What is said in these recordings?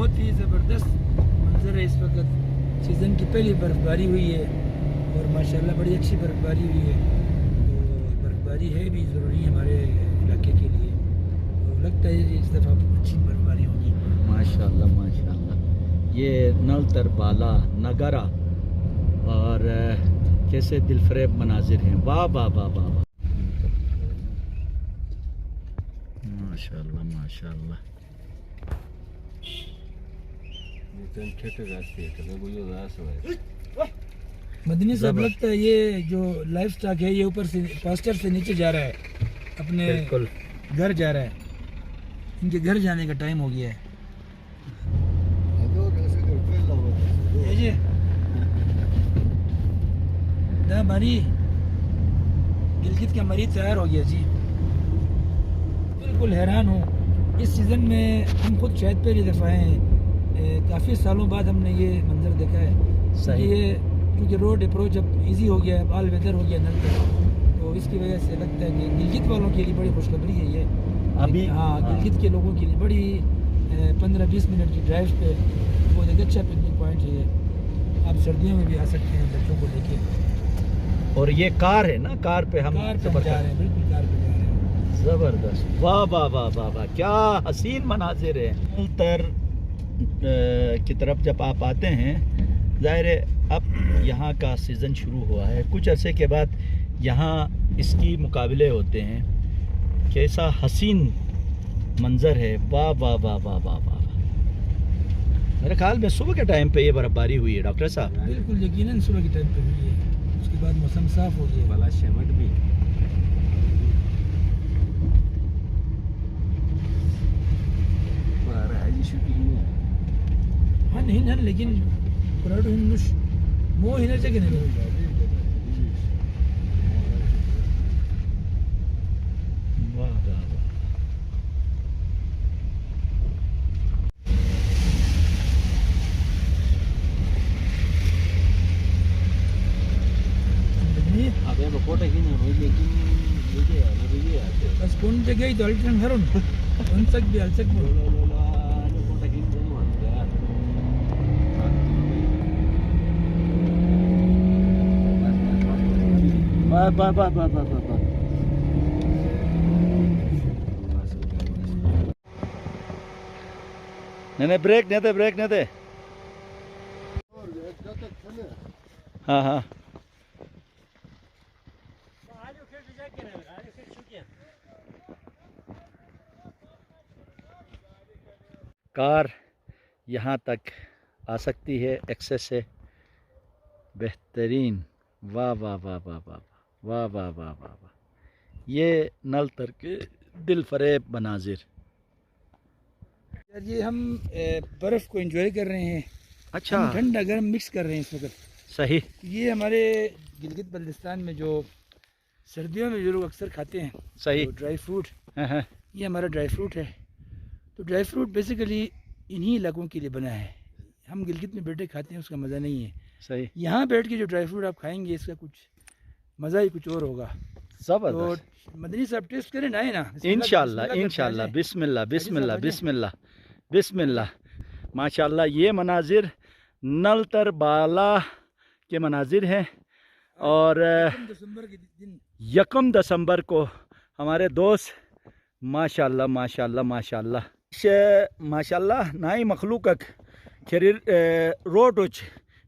बहुत ही ज़बरदस्त मंजर है इस वक्त। सीज़न की पहली बर्फ़बारी हुई है और माशाल्लाह बड़ी अच्छी बर्फ़बारी हुई है। तो बर्फ़बारी है भी ज़रूरी हमारे इलाके के लिए, तो लगता है इस दफ़ा अच्छी बर्फ़बारी होगी माशाल्लाह माशाल्लाह। ये नलतर बाला नगरा और कैसे दिलफरेब मनाजिर हैं। वाह वाह वाह वाह वाह, माशाल्लाह माशाल्लाह। मदनी साहब, लगता है ये जो लाइफ स्टॉक है ये ऊपर से पास्टर से नीचे जा रहा है, अपने बिल्कुल घर जा रहा है। इनके घर जाने का टाइम हो गया है। ये जी दा भारी गिलगित का मरीज तैयार हो गया जी। बिल्कुल हैरान हूँ, इस सीज़न में हम खुद शायद पहली दफ़ा हैं, काफ़ी सालों बाद हमने ये मंजर देखा है। सही। ये क्योंकि रोड अप्रोच अब इजी हो गया है, ऑल वेदर हो गया नल का, तो इसकी वजह से लगता है कि गिलगित वालों के लिए बड़ी खुशखबरी है ये अभी। हाँ, गिलगित के लोगों के लिए बड़ी 15-20 मिनट की ड्राइव पे बहुत एक अच्छा पिकनिक पॉइंट है ये। आप सर्दियों में भी आ सकते हैं बच्चों को लेके। और ये कार है ना, कार पे हम कार पे जा रहे हैं, बिल्कुल कार पे जा रहे हैं। जबरदस्त, वाह वाह वाह वाह वाह, क्या हसीन मनाजिर है। नलतर की तरफ जब आप आते हैं, ज़ाहिर है अब यहाँ का सीज़न शुरू हुआ है, कुछ अरसे के बाद यहाँ इसकी मुकाबले होते हैं। कैसा हसीन मंज़र है, वाह वाह वाह वाह वाह वाह। मेरे ख्याल में सुबह के टाइम पे ये बर्फबारी हुई है डॉक्टर साहब। बिल्कुल यकीनन सुबह के टाइम पे हुई है, उसके बाद मौसम साफ हो गया। वाला शेमट भी हाँ नहीं ना, लेकिन पुराटो हिंदुश मो हिना चाहिए नहीं। वाह वाह वाह। अब ये फोटो खींचने में लेकिन ये है ना, ये आते बस कौन जगह ही तो अल्टरन करो ना, कौन सक भी अलसक बोल। फोटो खींचने में यार वाह वाह वाह वाह वाह वाह वाह। नहीं ब्रेक नहीं दे, ब्रेक नहीं दे। हाँ हाँ कार यहाँ तक आ सकती है, एक्सेस से बेहतरीन। वाह वाह वाह वाह वाह वाह वाह वाह वाह वाह। ये नलतर के दिल फरेब मनाजिर। यार ये हम बर्फ़ को एंजॉय कर रहे हैं। अच्छा, हम ठंडा गर्म मिक्स कर रहे हैं इस वक्त। सही। ये हमारे गिलगित बल्तिस्तान में जो सर्दियों में जो लोग अक्सर खाते हैं, सही। तो ड्राई फ्रूट, हाँ, ये हमारा ड्राई फ्रूट है। तो ड्राई फ्रूट बेसिकली इन्हीं इलाकों के लिए बना है। हम गिलगित में बैठे खाते हैं, उसका मज़ा नहीं है। सही। यहाँ बैठ के जो ड्राई फ्रूट आप खाएंगे, इसका कुछ मज़ा ही कुछ और होगा। जबरदस्त। तो मदनी साहब टेस्ट करें ना, है ना? इंशाल्लाह इंशाल्लाह, बिस्मिल्लाह बिस्मिल्लाह बिस्मिल्लाह बिस्मिल्लाह। माशाल्लाह, ये मनाजिर नलतर बाला के मनाजिर हैं। और 1 दिसंबर को हमारे दोस्त माशाल्लाह माशाल्लाह माशाल्लाह माशाल्लाह नाई मखलूक खरीर रोड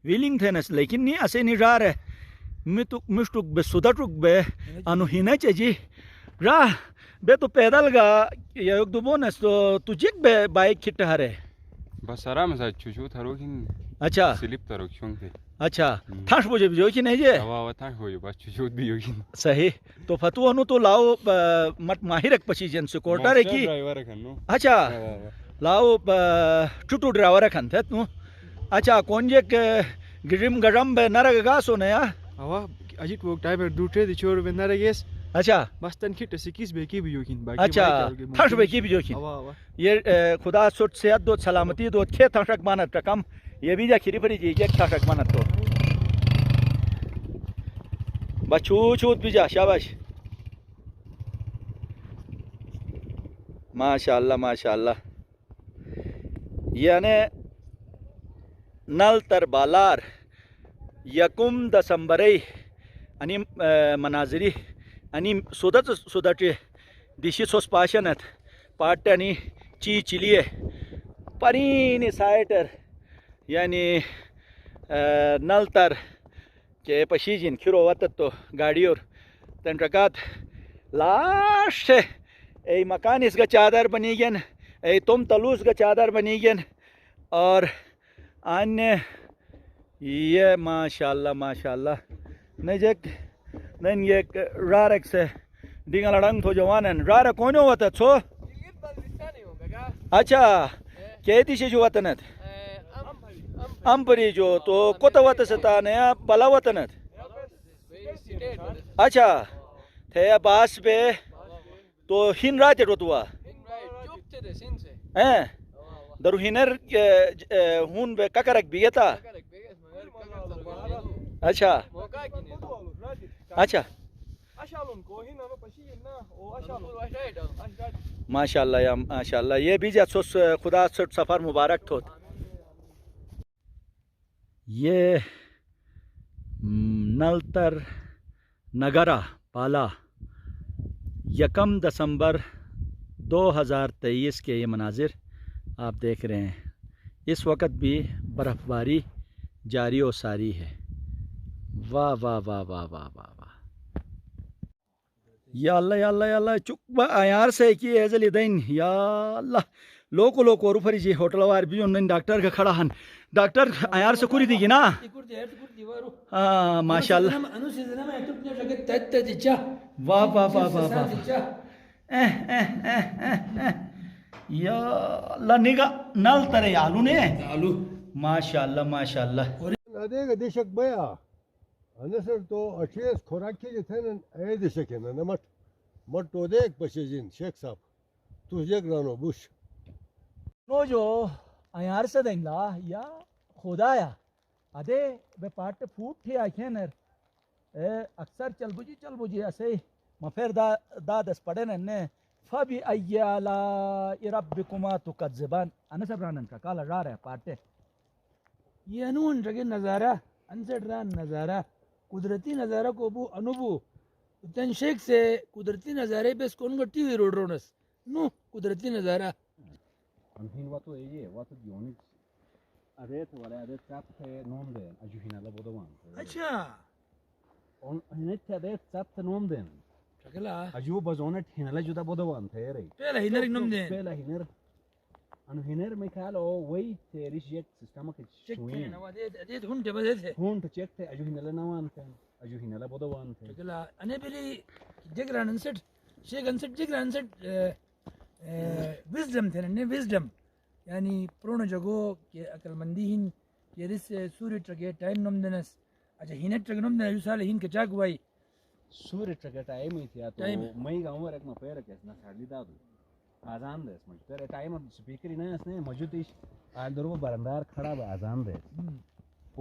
विलिंग थे नस, लेकिन नहीं असे नहीं जा रहे मिस्टुक बे सुदाटुक बे अनुहीना चाहिए रा बे तो पैदल गा या एक दो बोनस तो तुझे बे बाइक खिट हरे बस आराम से चुचू थारो कि अच्छा स्लिप थारो क्यों थे। अच्छा थाश बोझे भी जो कि नहीं जे हवा था हो बस चुचू भी होगी। सही। तो फतु अनु तो लाओ मत माहिरक पची जन से कोटा रे की ड्राइवर खनो। अच्छा लाओ टुटू ड्राइवर खन थे तू। अच्छा कौन जे गिरिम गरम बे नरग गा सोने या हवा अजित वो टाइम दूसरे दिचोर बे नरगेस। अच्छा बस तन खिट से किस बे की भी होगी बाकी। अच्छा थाश बे की भी जो कि ये खुदा सुट से दो सलामती दो खे थाशक मानत कम ये भी जा खिरी फरी जी एक थाशक मानत तो बचू छूत भी जा शाबाश माशाल्लाह माशाल्लाह। यानी नल तर बालार यकुम दसंबरई आणि मनाजिरी आणि सुदचे दिशी सोस्पाशनत पाट्यानी ची चिलिये परीने साइटर यानी नल तर के पशीजिन खिरो वतत तो गाड़ियों तंत्रकात लाश ए मकान इसका चादर बनी गन ए तुम तलूस का चादर बनी गन और अन्य ये माशाल्लाह माशाल्लाह नजक नन ये रारक से डिंगा लड़ंग तो जवानन रारक कौन होता छो अच्छा कहती से जो वतनत अम्परी जो तो कोत वत सता नया बला वतनत अच्छा थे बास पे तो हिन रात रोतुआ हैं दरु हिनर हुन बे ककरक बियता अच्छा अच्छा माशाल्लाह या माशाल्लाह ये भी जा खुदा सफ़र मुबारक थो ये नलतर नगरा पाला यकम दिसंबर 2023 के ये मनाजिर आप देख रहे हैं। इस वक्त भी बर्फ़बारी जारी और सारी है। वाह वाह वाह वाह वाह वाह वाह या अल्लाह या अल्लाह या अल्लाह चुक यार से कि एजल दिन या अल्लाह लोको लोको रुफरी जी होटल वार भी उन डॉक्टर का खड़ा हन डॉक्टर यार से कुरी दी ना हाँ माशाल्लाह वाह वाह वाह वाह वाह या अल्लाह निगा नल तरे आलू ने आलू माशाल्लाह माशाल्लाह अदेग देशक बया अनसर तो अठेस खोराकी जे थे न ए देशक है न मट तो देख पशेजिन शेख साहब तू जेक रानो बुश नो जो यार से देंगा या खुदाया अदे बे पाट फूट थे आखेनर अक्सर चल बुझी ऐसे मफेर दा दस पड़े ने फबी अय्याला रब्बिकुमा तुकज़्ज़िबान अनसबरानन का काला रा रहा पाटे ये अनून जगह नज़ारा अनसडरा नज़ारा कुदरती नज़ारा को बू अनुभू तन शेख से कुदरती नज़ारे पे कौन गट्टी हुई रोड रोनस नो कुदरती नज़ारा अनहिन वातो ये वातो योनिक अरे तो वाले अरे चाप थे नोम दे अजुहिना ला बोदवान अच्छा on net अरे चाप थे नोम दे शकला अजू बजोने हिना ला जुदा बोदवान थे रे पहला हिनर नम दे पहला हिनर अनु हिनर में खालो वही थे रिजेक्ट सिस्टम के चेक थे नवा दे हुन ते बजे थे हुन तो चेक थे अजुहिना ला नवान थे अजुहिना ला बोदवान थे शकला अने बिली जगरान अनसट शेख अनसट जगरान अनसट विजडम थे ने विजडम यानी प्रोनो जगो के अकलमंदी हिन के रिस सूर्य ट्रगे टाइम नम देनस अच्छा हिने ट्रग नम देन युसाले हिन के जाग वाई सूर्य ट्रगे टाइम ही था तो मई गांव रक में पैर के ना साली दादू आजान दे समझ तेरे टाइम अब स्पीकर ना इसने मौजूद इस आंदर वो बरंदार खड़ा बा आजान दे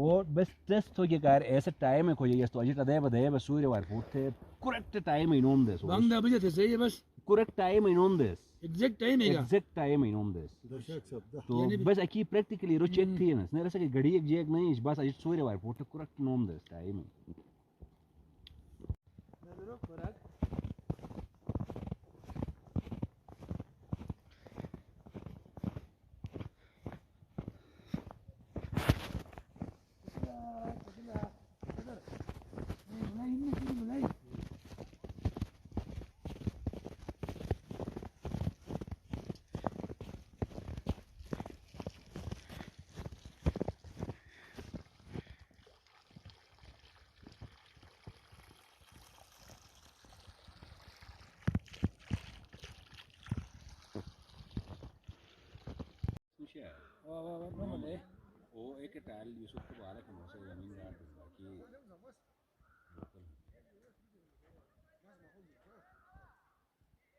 और बस टेस्ट हो गया कार ऐसे टाइम है कोई ये तो अजित दे बस सूर्य वार फूटते करेक्ट टाइम ही नोम दे सो बांग्ला बजे थे सही है बस करेक्ट टाइम ही नोम दे एग्जैक्ट टाइम है एग्जैक्ट टाइम ही नोम दे तो बस अकी प्रैक्टिकली रो चेक थी ना ने रसे घड़ी एक जेक नहीं बस अजित सूर्य वार फूटते करेक्ट नोम दे टाइम वो एक टाइल यूसुफ को बारह कम से जमीन गाड़ बाकी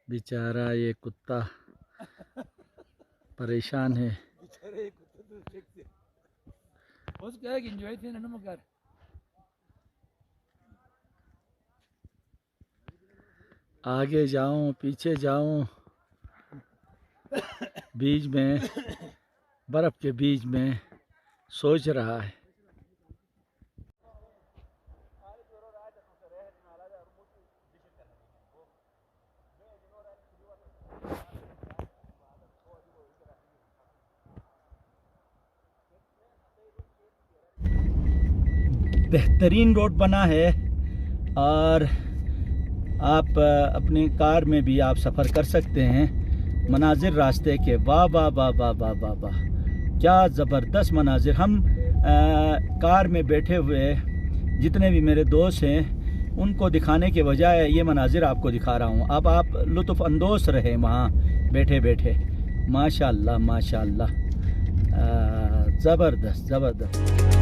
बेचारा ये कुत्ता परेशान है बेचारे कुत्ते तो चेक थे बस क्या है कि एंजॉय थे ना मगर आगे जाऊं पीछे जाऊं बीच में बर्फ़ के बीच में सोच रहा है। बेहतरीन रोड बना है और आप अपनी कार में भी आप सफ़र कर सकते हैं। मनाजिर रास्ते के वाह वाह वाह वाह वाह वाह वाह, क्या ज़बरदस्त मनाजिर। हम कार में बैठे हुए जितने भी मेरे दोस्त हैं उनको दिखाने के बजाय ये मनाजिर आपको दिखा रहा हूँ। अब आप लुत्फ़ अंदोज़ रहे वहाँ बैठे बैठे। माशाअल्लाह माशाअल्लाह, ज़बरदस्त ज़बरदस्त।